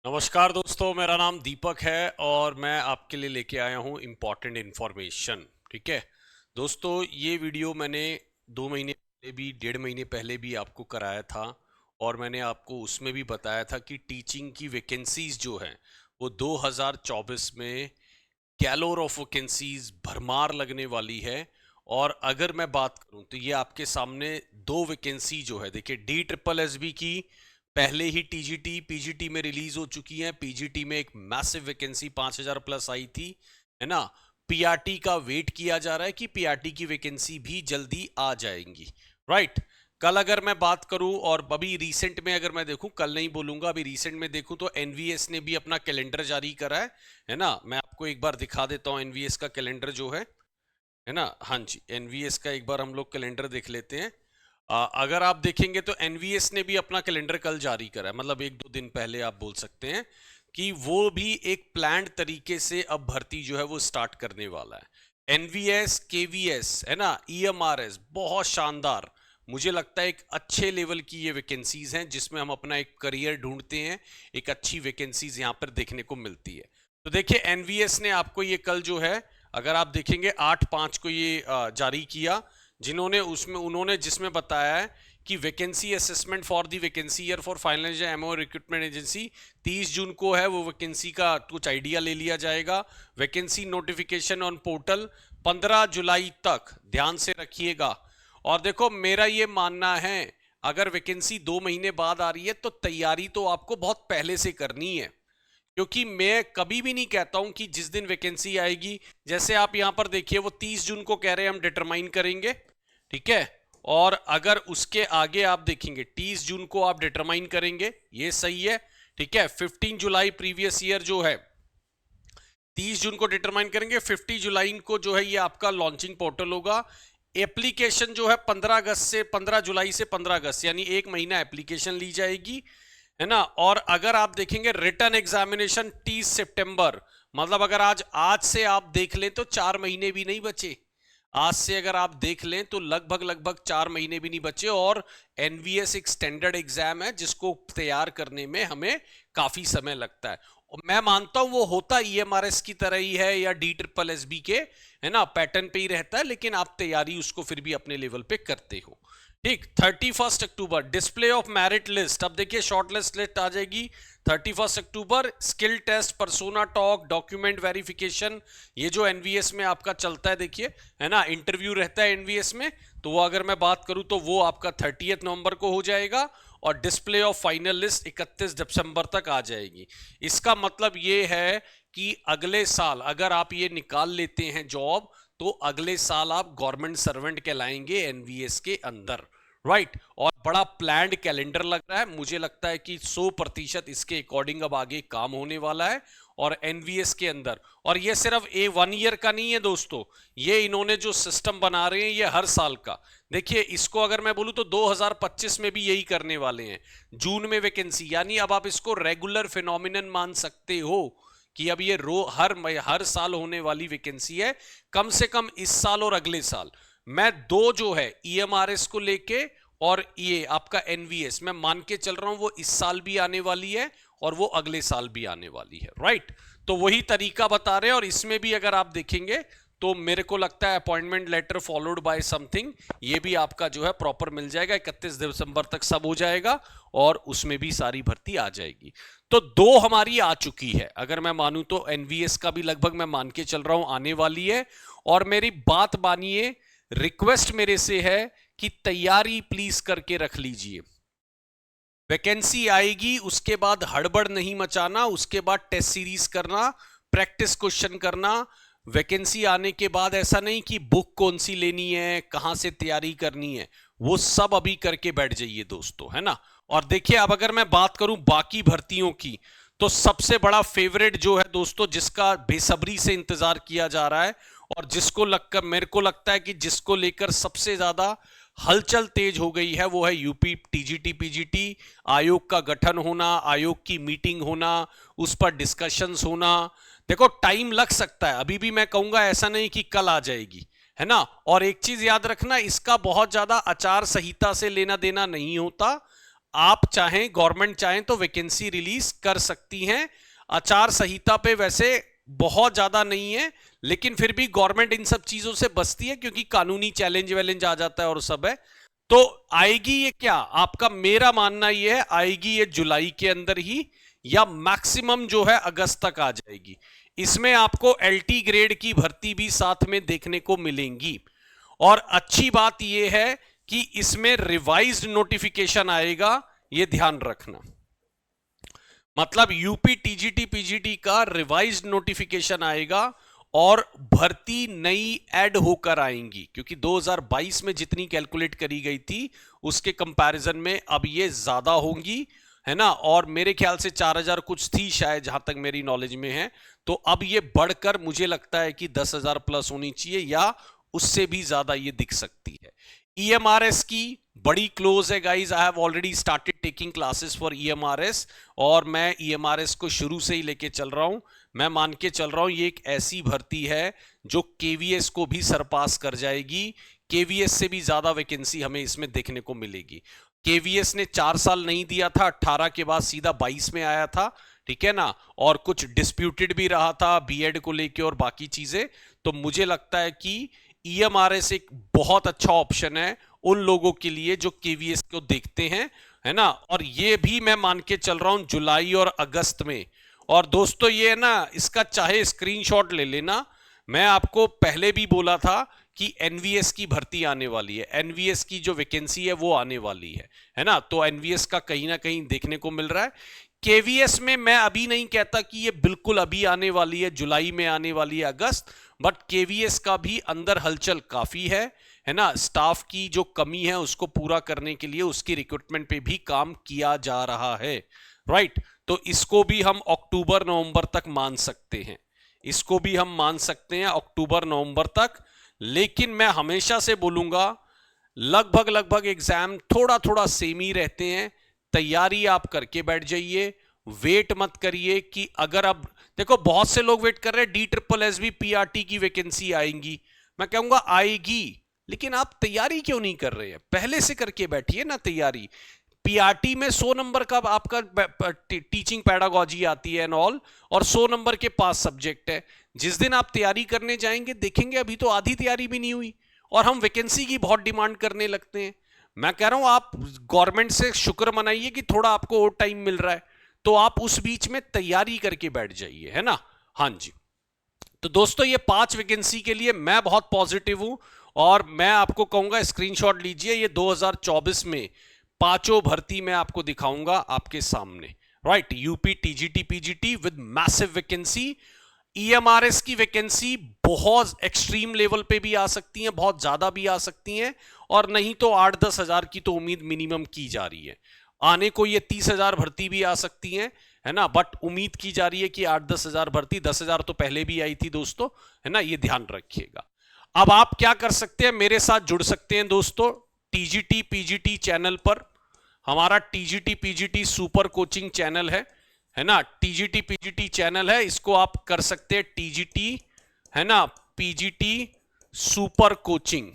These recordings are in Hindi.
नमस्कार दोस्तों, मेरा नाम दीपक है और मैं आपके लिए लेके आया हूँ इम्पॉर्टेंट इन्फॉर्मेशन। ठीक है दोस्तों, ये वीडियो मैंने 2 महीने पहले भी 1.5 महीने पहले भी आपको कराया था और मैंने आपको उसमें भी बताया था कि टीचिंग की वैकेंसीज जो हैं वो 2024 में गैलोर ऑफ वैकेंसीज भरमार लगने वाली है। और अगर मैं बात करूं तो ये आपके सामने दो वैकेंसी जो है, देखिए डी ट्रिपल एस बी की पहले ही टीजीटी पीजीटी में रिलीज हो चुकी है। पीजीटी में एक मैसिव वैकेंसी 5,000 प्लस आई थी, है ना। पीआरटी का वेट किया जा रहा है कि पीआरटी की वैकेंसी भी जल्दी आ जाएंगी, राइट। कल अगर मैं बात करूं और अभी रीसेंट में अगर मैं देखूं, कल नहीं बोलूंगा, अभी रीसेंट में देखूं तो एनवीएस ने भी अपना कैलेंडर जारी करा है ना। मैं आपको एक बार दिखा देता हूं एनवीएस का कैलेंडर जो है ना। हाँ जी, एनवीएस का एक बार हम लोग कैलेंडर देख लेते हैं। अगर आप देखेंगे तो एनवीएस ने भी अपना कैलेंडर कल जारी करा है, मतलब 1-2 दिन पहले आप बोल सकते हैं कि वो भी एक प्लान्ड तरीके से अब भर्ती जो है वो स्टार्ट करने वाला है। एनवीएस, केवीएस, है ना, ईएमआरएस, बहुत शानदार। मुझे लगता है एक अच्छे लेवल की ये वैकेंसीज हैं जिसमें हम अपना एक करियर ढूंढते हैं। एक अच्छी वैकेंसीज यहाँ पर देखने को मिलती है। तो देखिए एनवीएस ने आपको ये कल जो है, अगर आप देखेंगे 8/5 को ये जारी किया, जिन्होंने उसमें उन्होंने जिसमें बताया है कि vacancy assessment for the vacancy year for final MO recruitment agency 30 जून को है। वो वैकेंसी का कुछ आइडिया ले लिया जाएगा। वैकेंसी नोटिफिकेशन ऑन पोर्टल 15 जुलाई तक, ध्यान से रखिएगा। और देखो मेरा ये मानना है, अगर वैकेंसी 2 महीने बाद आ रही है तो तैयारी तो आपको बहुत पहले से करनी है, क्योंकि मैं कभी भी नहीं कहता हूं कि जिस दिन वैकेंसी आएगी, जैसे आप यहां पर देखिए वो 30 जून को कह रहे हैं हम डिटरमाइन करेंगे, ठीक है। और अगर उसके आगे आप देखेंगे 30 जून को आप डिटरमाइन करेंगे, ये सही है, ठीक है। 15 जुलाई प्रीवियस ईयर जो है 30 जून को डिटरमाइन करेंगे, 50 जुलाई को जो है ये आपका लॉन्चिंग पोर्टल होगा। एप्लीकेशन जो है 15 जुलाई से 15 अगस्त, यानी 1 महीना एप्लीकेशन ली जाएगी, है ना। और अगर आप देखेंगे रिटर्न एग्जामिनेशन 30 सितंबर, मतलब अगर आज आज से आप देख लें तो 4 महीने भी नहीं बचे। आज से अगर आप देख लें तो लगभग लगभग 4 महीने भी नहीं बचे। और एनवीएस एक स्टैंडर्ड एग्जाम है जिसको तैयार करने में हमें काफी समय लगता है। और मैं मानता हूं वो होता ईएमआरएस की तरह ही है या डी ट्रिपल एस बी के, है ना, पैटर्न पे ही रहता है, लेकिन आप तैयारी उसको फिर भी अपने लेवल पे करते हो। ठीक, 31 October display of merit list. अब देखिए शॉर्ट लिस्ट आ जाएगी 31 October. Skill test, persona talk, document verification, ये जो एनवीएस में आपका चलता है, देखिए, है ना, इंटरव्यू रहता है एनवीएस में। तो वो अगर मैं बात करूं तो वो आपका 30 नवंबर को हो जाएगा और डिस्प्ले ऑफ फाइनल लिस्ट 31 दिसंबर तक आ जाएगी। इसका मतलब ये है कि अगले साल अगर आप ये निकाल लेते हैं जॉब, तो अगले साल आप गवर्नमेंट सर्वेंट कहलाएंगे एनवीएस के अंदर, राइट। और बड़ा प्लान्ड कैलेंडर लग रहा है, मुझे लगता है कि 100% इसके अकॉर्डिंग अब आगे काम होने वाला है और एनवीएस के अंदर। और ये सिर्फ 1 ईयर का नहीं है दोस्तों, ये इन्होंने जो सिस्टम बना रहे हैं ये हर साल का। देखिए इसको अगर मैं बोलूं तो 2025 में भी यही करने वाले हैं, जून में वैकेंसी, यानी अब आप इसको रेगुलर फिनोमिनन मान सकते हो कि अब ये हर साल होने वाली वैकेंसी है, कम से कम इस साल और अगले साल। मैं दो जो है ईएमआरएस को लेके और ये आपका एनवीएस, मैं मान के चल रहा हूं वो इस साल भी आने वाली है और वो अगले साल भी आने वाली है, राइट। तो वही तरीका बता रहे हैं। और इसमें भी अगर आप देखेंगे तो मेरे को लगता है appointment letter followed by something, ये भी आपका जो है प्रॉपर मिल जाएगा। 31 दिसंबर तक सब हो जाएगा और उसमें भी सारी भर्ती आ जाएगी। तो दो हमारी आ चुकी है, अगर मैं मानूं तो एनवीएस का भी लगभग मैं मान के चल रहा हूं आने वाली है। और मेरी बात मानिए, रिक्वेस्ट मेरे से है कि तैयारी प्लीज करके रख लीजिए। वैकेंसी आएगी उसके बाद हड़बड़ नहीं मचाना, उसके बाद टेस्ट सीरीज करना, प्रैक्टिस क्वेश्चन करना। वैकेंसी आने के बाद ऐसा नहीं कि बुक कौन सी लेनी है, कहां से तैयारी करनी है, वो सब अभी करके बैठ जाइए दोस्तों, है ना। और देखिए अब अगर मैं बात करूं बाकी भर्तियों की, तो सबसे बड़ा फेवरेट जो है दोस्तों, जिसका बेसब्री से इंतजार किया जा रहा है और जिसको लगकर मेरे को लगता है कि जिसको लेकर सबसे ज्यादा हलचल तेज हो गई है, वो है यूपी टीजीटी पीजीटी। आयोग का गठन होना, आयोग की मीटिंग होना, उस पर डिस्कशंस होना। देखो टाइम लग सकता है, अभी भी मैं कहूंगा ऐसा नहीं कि कल आ जाएगी, है ना। और एक चीज याद रखना, इसका बहुत ज्यादा आचार संहिता से लेना देना नहीं होता। आप चाहें, गवर्नमेंट चाहें तो वैकेंसी रिलीज कर सकती हैं। आचार संहिता पे वैसे बहुत ज्यादा नहीं है, लेकिन फिर भी गवर्नमेंट इन सब चीजों से बचती है क्योंकि कानूनी चैलेंज वैलेंज आ जाता है और सब है। तो आएगी ये क्या आपका, मेरा मानना ये है आएगी ये जुलाई के अंदर ही, या मैक्सिमम जो है अगस्त तक आ जाएगी। इसमें आपको एलटी ग्रेड की भर्ती भी साथ में देखने को मिलेंगी। और अच्छी बात यह है कि इसमें रिवाइज्ड नोटिफिकेशन आएगा, यह ध्यान रखना। मतलब यूपी टीजीटी पीजीटी का रिवाइज्ड नोटिफिकेशन आएगा और भर्ती नई ऐड होकर आएंगी, क्योंकि 2022 में जितनी कैलकुलेट करी गई थी उसके कंपैरिजन में अब ये ज्यादा होंगी, है ना। और मेरे ख्याल से 4000 कुछ थी शायद, जहां तक मेरी नॉलेज में है। तो अब ये बढ़कर मुझे लगता है कि 10,000 प्लस होनी चाहिए, या उससे भी ज्यादा ये दिख सकती है। ईएमआरएस की बड़ी क्लोज है guys. I have already started taking classes for EMRS, और मैं ईएमआरएस को शुरू से ही लेके चल रहा हूं। मैं मान के चल रहा हूं ये एक ऐसी भर्ती है जो केवीएस को भी सरपास कर जाएगी। केवीएस से भी ज्यादा वैकेंसी हमें इसमें देखने को मिलेगी। केवीएस ने 4 साल नहीं दिया था, 18 के बाद सीधा 22 में आया था, ठीक है ना। और कुछ डिस्प्यूटेड भी रहा था बीएड को लेके और बाकी चीजें। तो मुझे लगता है कि ईएमआरएस एक बहुत अच्छा ऑप्शन है उन लोगों के लिए जो केवीएस को देखते हैं, है ना। और ये भी मैं मान के चल रहा हूं जुलाई और अगस्त में। और दोस्तों ये है ना, इसका चाहे स्क्रीनशॉट ले लेना, मैं आपको पहले भी बोला था कि एनवीएस की भर्ती आने वाली है, एनवीएस की जो वैकेंसी है वो आने वाली है ना। तो एनवीएस का कहीं ना कहीं देखने को मिल रहा है। केवीएस में मैं अभी नहीं कहता कि ये बिल्कुल अभी आने वाली है, जुलाई में आने वाली है, अगस्त, बट केवीएस का भी अंदर हलचल काफी है ना। स्टाफ की जो कमी है उसको पूरा करने के लिए उसकी रिक्रूटमेंट पे भी काम किया जा रहा है, राइट। तो इसको भी हम अक्टूबर नवंबर तक मान सकते हैं, इसको भी हम मान सकते हैं अक्टूबर नवंबर तक। लेकिन मैं हमेशा से बोलूंगा लगभग लगभग एग्जाम थोड़ा थोड़ा सेम ही रहते हैं। तैयारी आप करके बैठ जाइए, वेट मत करिए कि अगर अब देखो बहुत से लोग वेट कर रहे हैं DSSS पीआरटी की वैकेंसी आएंगी। मैं कहूंगा आएगी, लेकिन आप तैयारी क्यों नहीं कर रहे हैं? पहले से करके बैठिए ना तैयारी। पीआरटी में 100 नंबर का आपका टीचिंग पैडागोजी आती है एंड ऑल, और 100 नंबर के 5 सब्जेक्ट है। जिस दिन आप तैयारी करने जाएंगे देखेंगे अभी तो आधी तैयारी भी नहीं हुई और हम वैकेंसी की बहुत डिमांड करने लगते हैं। मैं कह रहा हूं आप गवर्नमेंट से शुक्र मनाइए कि थोड़ा आपको और टाइम मिल रहा है, तो आप उस बीच में तैयारी करके बैठ जाइए, है ना। हाँ जी। तो दोस्तों ये 5 वैकेंसी के लिए मैं बहुत पॉजिटिव हूं, और मैं आपको कहूंगा स्क्रीनशॉट लीजिए। ये 2024 में 5 भर्ती मैं आपको दिखाऊंगा आपके सामने, right. UP TGT PGT with massive vacancy. EMRS की वैकेंसी बहुत एक्सट्रीम लेवल पे भी आ सकती हैं, बहुत ज्यादा भी आ सकती हैं, और नहीं तो 8-10 हजार की तो उम्मीद मिनिमम की जा रही है। आने को ये 30,000 भर्ती भी आ सकती हैं, है ना। बट उम्मीद की जा रही है कि 8-10 हजार भर्ती, 10,000 तो पहले भी आई थी दोस्तों, है ना। ये ध्यान रखिएगा। अब आप क्या कर सकते हैं, मेरे साथ जुड़ सकते हैं दोस्तों टीजीटी पीजीटी चैनल पर। हमारा TGT PGT super coaching channel है ना। टीजीटी पीजीटी चैनल है, इसको आप कर सकते हैं टीजीटी, है ना, पीजीटी सुपर कोचिंग,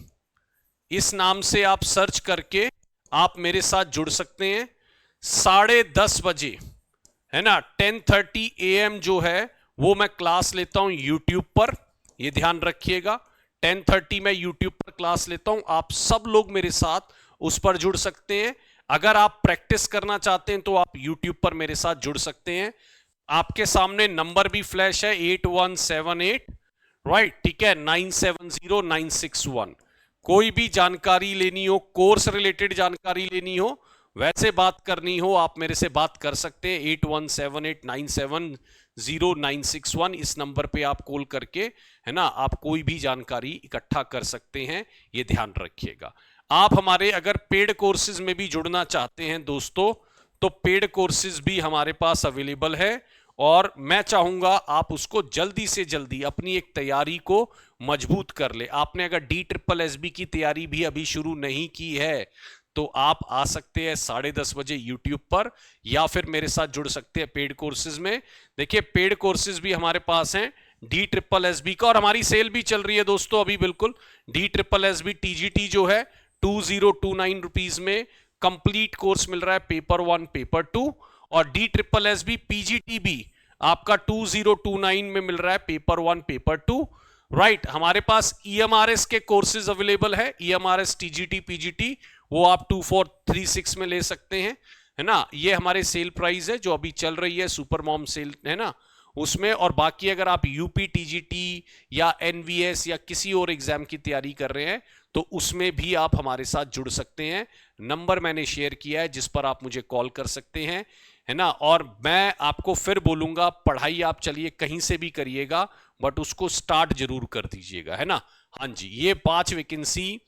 इस नाम से आप सर्च करके आप मेरे साथ जुड़ सकते हैं। 10:30 बजे, है ना, 10:30 AM जो है वो मैं क्लास लेता हूं यूट्यूब पर, ये ध्यान रखिएगा। 10:30 में यूट्यूब पर क्लास लेता हूं, आप सब लोग मेरे साथ उस पर जुड़ सकते हैं। अगर आप प्रैक्टिस करना चाहते हैं तो आप यूट्यूब पर मेरे साथ जुड़ सकते हैं। आपके सामने नंबर भी फ्लैश है 8178, राइट, ठीक है, 970961। कोई भी जानकारी लेनी हो, कोर्स रिलेटेड जानकारी लेनी हो, वैसे बात करनी हो, आप मेरे से बात कर सकते हैं 8178970961। इस नंबर पे आप कॉल करके, है ना, आप कोई भी जानकारी इकट्ठा कर सकते हैं, ये ध्यान रखिएगा। आप हमारे अगर पेड कोर्सेज में भी जुड़ना चाहते हैं दोस्तों, तो पेड कोर्सेज भी हमारे पास अवेलेबल है, और मैं चाहूंगा आप उसको जल्दी से जल्दी अपनी एक तैयारी को मजबूत कर ले। आपने अगर DSSS की तैयारी भी अभी शुरू नहीं की है तो आप आ सकते हैं 10:30 बजे यूट्यूब पर, या फिर मेरे साथ जुड़ सकते हैं पेड कोर्सेज में। देखिए पेड कोर्सेज भी हमारे पास हैं DSSS का, और हमारी सेल भी चल रही है दोस्तों अभी बिल्कुल। DSSS TGT जो है 2029 रुपीज में कंप्लीट कोर्स मिल रहा है पेपर 1 पेपर 2, और DSSB PGTB आपका 2029 में मिल रहा है पेपर 1 पेपर 2, राइट। हमारे पास EMRS के कोर्सेज अवेलेबल है, EMRS TGT PGT, वो आप 2436 में ले सकते हैं, है ना। ये हमारे सेल प्राइस है जो अभी चल रही है, सुपर मॉम सेल, है ना, उसमें। और बाकी अगर आप यूपी TGT या NVS या किसी और एग्जाम की तैयारी कर रहे हैं तो उसमें भी आप हमारे साथ जुड़ सकते हैं। नंबर मैंने शेयर किया है जिस पर आप मुझे कॉल कर सकते हैं, है ना। और मैं आपको फिर बोलूंगा, पढ़ाई आप चलिए कहीं से भी करिएगा, बट उसको स्टार्ट जरूर कर दीजिएगा, है ना। हाँ जी, ये 5 वैकेंसी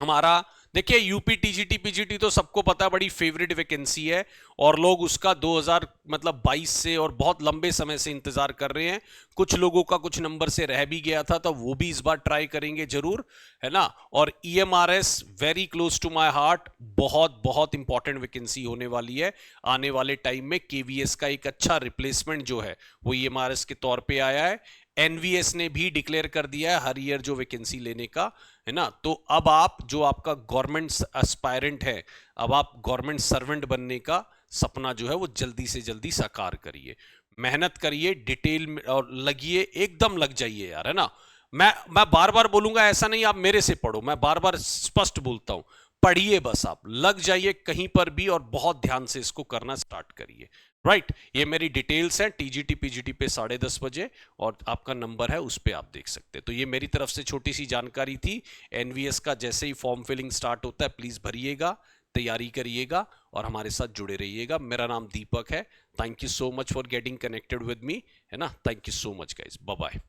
हमारा, देखिए यूपी TGT PGT तो सबको पता बड़ी फेवरेट वैकेंसी है, और लोग उसका 2022 से और बहुत लंबे समय से इंतजार कर रहे हैं। कुछ लोगों का कुछ नंबर से रह भी गया था, तो वो भी इस बार ट्राई करेंगे जरूर, है ना। और EMRS very close to my heart, बहुत बहुत इंपॉर्टेंट वैकेंसी होने वाली है आने वाले टाइम में। KVS का एक अच्छा रिप्लेसमेंट जो है वो EMRS के तौर पे आया है। NVS ने भी डिक्लेयर कर दिया है हर ईयर जो वैकेंसी लेने का, है ना। तो अब आप जो आपका गवर्नमेंट एस्पायरेंट है, अब आप गवर्नमेंट सर्वेंट बनने का सपना जो है वो जल्दी से जल्दी साकार करिए, मेहनत करिए, डिटेल में और लगिए, एकदम लग जाइए यार, है ना। मैं बार बार बोलूंगा, ऐसा नहीं आप मेरे से पढ़ो, मैं बार बार स्पष्ट बोलता हूं, पढ़िए, बस आप लग जाइए कहीं पर भी और बहुत ध्यान से इसको करना स्टार्ट करिए, राइट। ये मेरी डिटेल्स हैं TGT PGT पे 10:30 बजे, और आपका नंबर है उस पे आप देख सकते हैं। तो ये मेरी तरफ से छोटी सी जानकारी थी। NVS का जैसे ही फॉर्म फिलिंग स्टार्ट होता है प्लीज भरिएगा, तैयारी करिएगा और हमारे साथ जुड़े रहिएगा। मेरा नाम दीपक है। Thank you so much for getting connected with me, है ना। Thank you so much guys, bye bye.